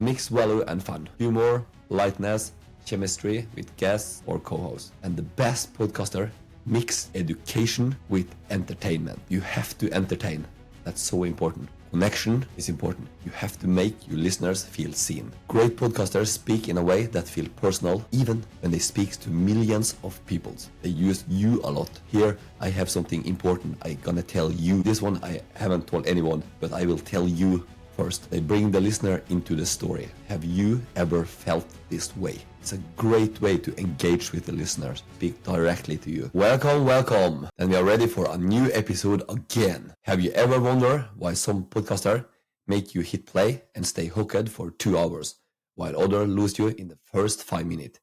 Mix value and fun, humor, lightness, chemistry with guests or co-hosts. And the best podcaster mix education with entertainment. You have to entertain. That's so important. Connection is important. You have to make your listeners feel seen. Great podcasters speak in a way that feels personal, even when they speak to millions of people. They use you a lot. Here, I have something important I'm gonna tell you. This one I haven't told anyone, but I will tell you first. They bring the listener into the story. Have you ever felt this way? It's a great way to engage with the listeners, speak directly to you. Welcome, welcome. And we are ready for a new episode again. Have you ever wondered why some podcaster make you hit play and stay hooked for 2 hours, while others lose you in the first 5 minutes?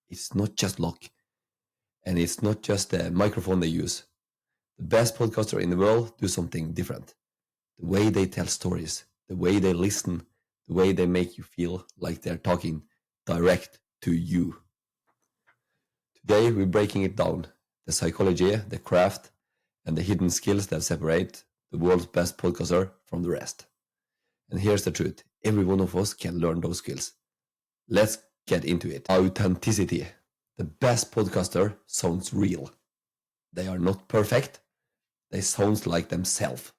It's not just luck. And it's not just the microphone they use. The best podcaster in the world do something different. The way they tell stories, the way they listen, the way they make you feel like they're talking direct to you. Today we're breaking it down, the psychology, the craft, and the hidden skills that separate the world's best podcaster from the rest. And here's the truth, every one of us can learn those skills. Let's get into it. Authenticity. The best podcaster sounds real. They are not perfect, they sound like themselves.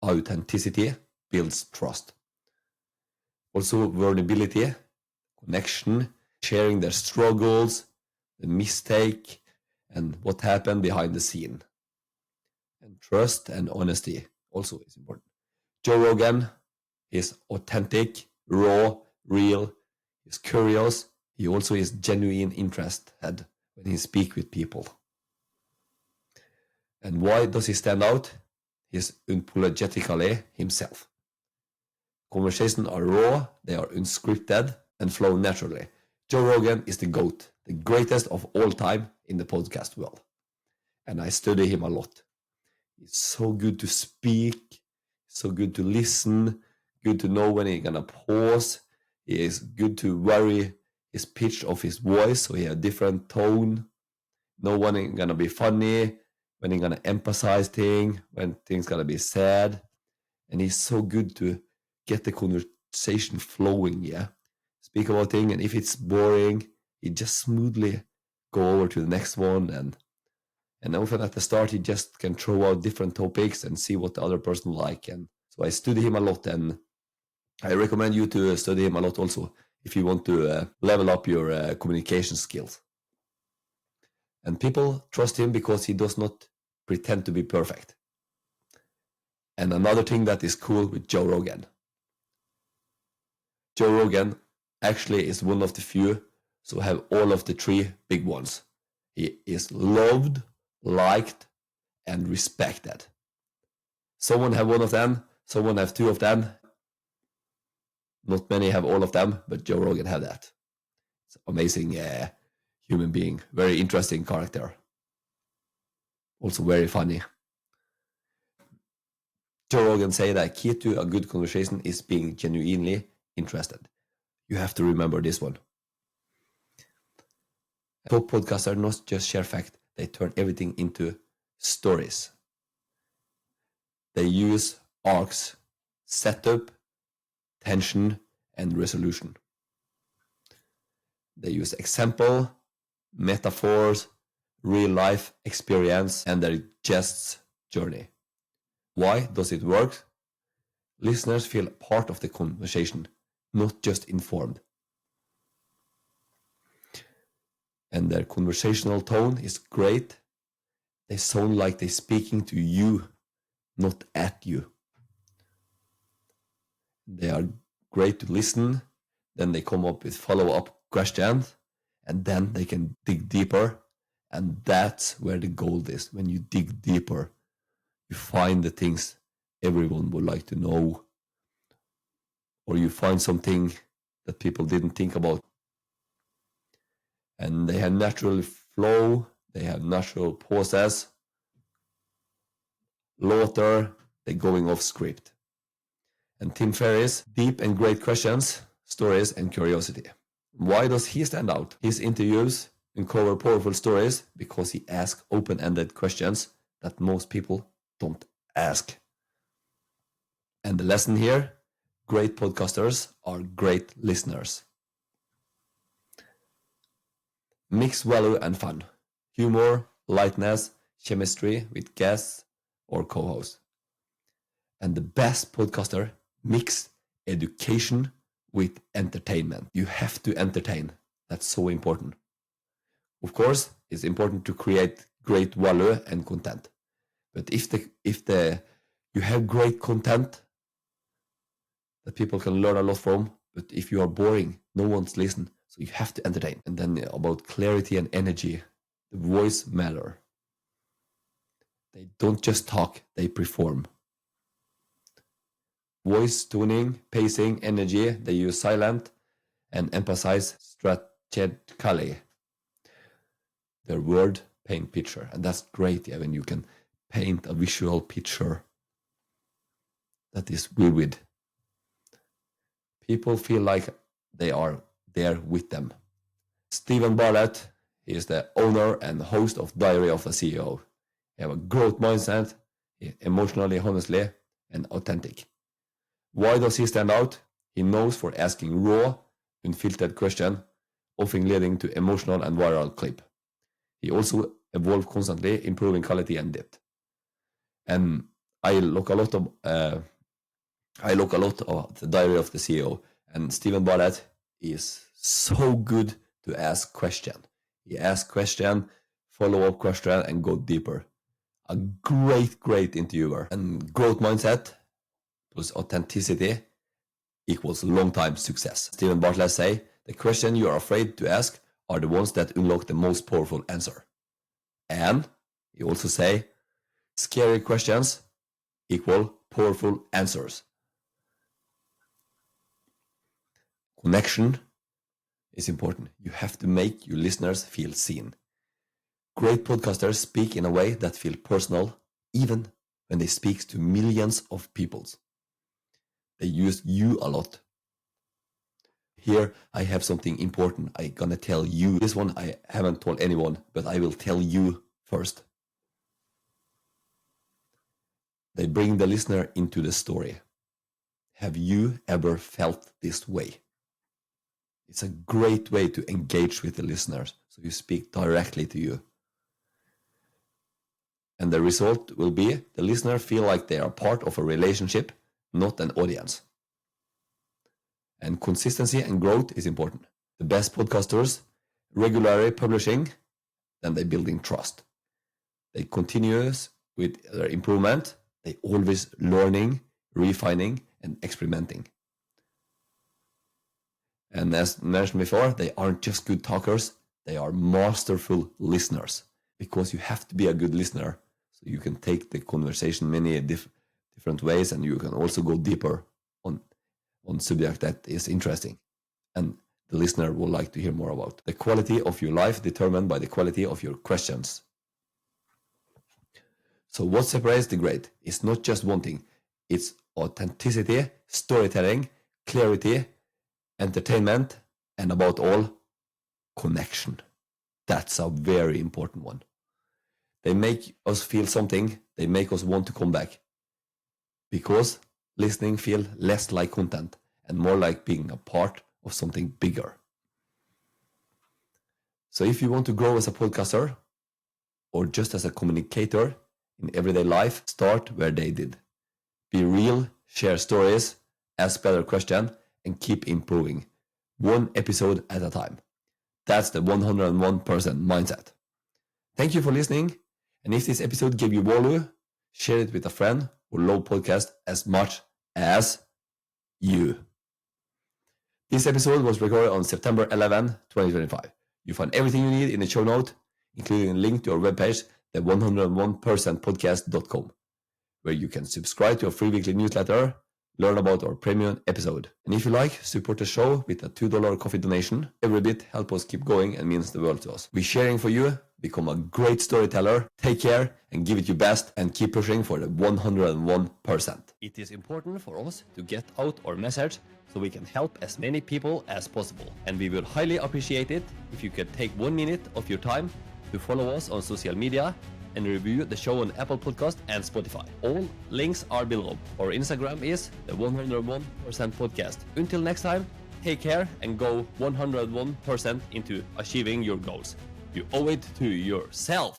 Authenticity builds trust. Also vulnerability, connection, sharing their struggles, the mistake, and what happened behind the scene. And trust and honesty also is important. Joe Rogan is authentic, raw, real, he's curious. He also is genuine interested when he speaks with people. And why does he stand out? He's unapologetically himself. Conversations are raw, they are unscripted, and flow naturally. Joe Rogan is the GOAT, the greatest of all time in the podcast world. And I study him a lot. He's so good to speak, so good to listen, good to know when he's gonna pause. He is good to vary his pitch of his voice, so he has a different tone. Know when he's gonna be funny, when he's gonna emphasize things, when things gonna be sad. And he's so good to get the conversation flowing, yeah. Speak about things, and if it's boring, he just smoothly go over to the next one. And often at the start, he just can throw out different topics and see what the other person like. And so I study him a lot, and I recommend you to study him a lot also if you want to level up your communication skills. And people trust him because he does not pretend to be perfect. And another thing that is cool with Joe Rogan. Joe Rogan actually is one of the few who have all of the three big ones. He is loved, liked, and respected. Someone have one of them, someone have two of them. Not many have all of them, but Joe Rogan have that. It's an amazing human being, very interesting character. Also very funny. Joe Rogan say that key to a good conversation is being genuinely interested. You have to remember this one. Top podcasters not just share facts, they turn everything into stories. They use arcs, setup, tension, and resolution. They use example, metaphors, real life experience, and their guest's journey. Why does it work? Listeners feel part of the conversation, not just informed. And their conversational tone is great. They sound like they're speaking to you, not at you. They are great to listen. Then they come up with follow-up questions, and then they can dig deeper. And that's where the gold is. When you dig deeper, you find the things everyone would like to know, or you find something that people didn't think about. And they have natural flow, they have natural pauses, laughter, they're going off script. And Tim Ferriss, deep and great questions, stories, and curiosity. Why does he stand out? His interviews uncover powerful stories because he asks open-ended questions that most people don't ask. And the lesson here, Great podcasters are great listeners. Mix value and fun. Humor, lightness, chemistry with guests or co-hosts. And the best podcaster mix education with entertainment. You have to entertain. That's so important. Of course, it's important to create great value and content. But if you have great content that people can learn a lot from, but if you are boring, no one's listening. So you have to entertain. And then about clarity and energy, the voice matter. They don't just talk, they perform. Voice tuning, pacing, energy, they use silent and emphasize strategically. Their word paint picture. And that's great, yeah, when you can paint a visual picture that is vivid. People feel like they are there with them. Stephen Bartlett is the owner and host of Diary of a CEO. He has a growth mindset, emotionally, honestly, and authentic. Why does he stand out? He knows for asking raw, unfiltered questions, often leading to emotional and viral clip. He also evolves constantly, improving quality and depth. And I look a lot of the Diary of the CEO, and Stephen Bartlett is so good to ask questions. He asks questions, follow-up questions, and go deeper. A great interviewer. And growth mindset plus authenticity equals long-time success. Stephen Bartlett say, the question you are afraid to ask are the ones that unlock the most powerful answer. And he also say, scary questions equal powerful answers. Connection is important. You have to make your listeners feel seen. Great podcasters speak in a way that feels personal, even when they speak to millions of people. They use you a lot. Here I have something important I'm gonna tell you. This one I haven't told anyone, but I will tell you first. They bring the listener into the story. Have you ever felt this way? It's a great way to engage with the listeners, so you speak directly to you. And the result will be the listener feel like they are part of a relationship, not an audience. And consistency and growth is important. The best podcasters regularly publishing, then they building trust. They continues with their improvement. They always learning, refining, and experimenting. And as mentioned before, they aren't just good talkers, they are masterful listeners. Because you have to be a good listener, so you can take the conversation many different ways, and you can also go deeper on subject that is interesting and the listener would like to hear more about. The quality of your life determined by the quality of your questions. So what separates the great is not just one thing. It's authenticity, storytelling, clarity, entertainment, and above all, connection. That's a very important one. They make us feel something. They make us want to come back. Because listening feels less like content and more like being a part of something bigger. So if you want to grow as a podcaster or just as a communicator in everyday life, start where they did. Be real, share stories, ask better questions, and keep improving. One episode at a time. That's the 101% mindset. Thank you for listening. And if this episode gave you value, share it with a friend who loves podcast as much as you. This episode was recorded on September 11, 2025. You find everything you need in the show note, including a link to our webpage, the 101percentpodcast.com, where you can subscribe to our free weekly newsletter, learn about our premium episode. And if you like, support the show with a $2 coffee donation. Every bit helps us keep going and means the world to us. We're sharing for you. Become a great storyteller. Take care and give it your best and keep pushing for the 101%. It is important for us to get out our message so we can help as many people as possible. And we would highly appreciate it if you could take 1 minute of your time to follow us on social media and review the show on Apple Podcast and Spotify. All links are below. Our Instagram is the 101% Podcast. Until next time, take care and go 101% into achieving your goals. You owe it to yourself.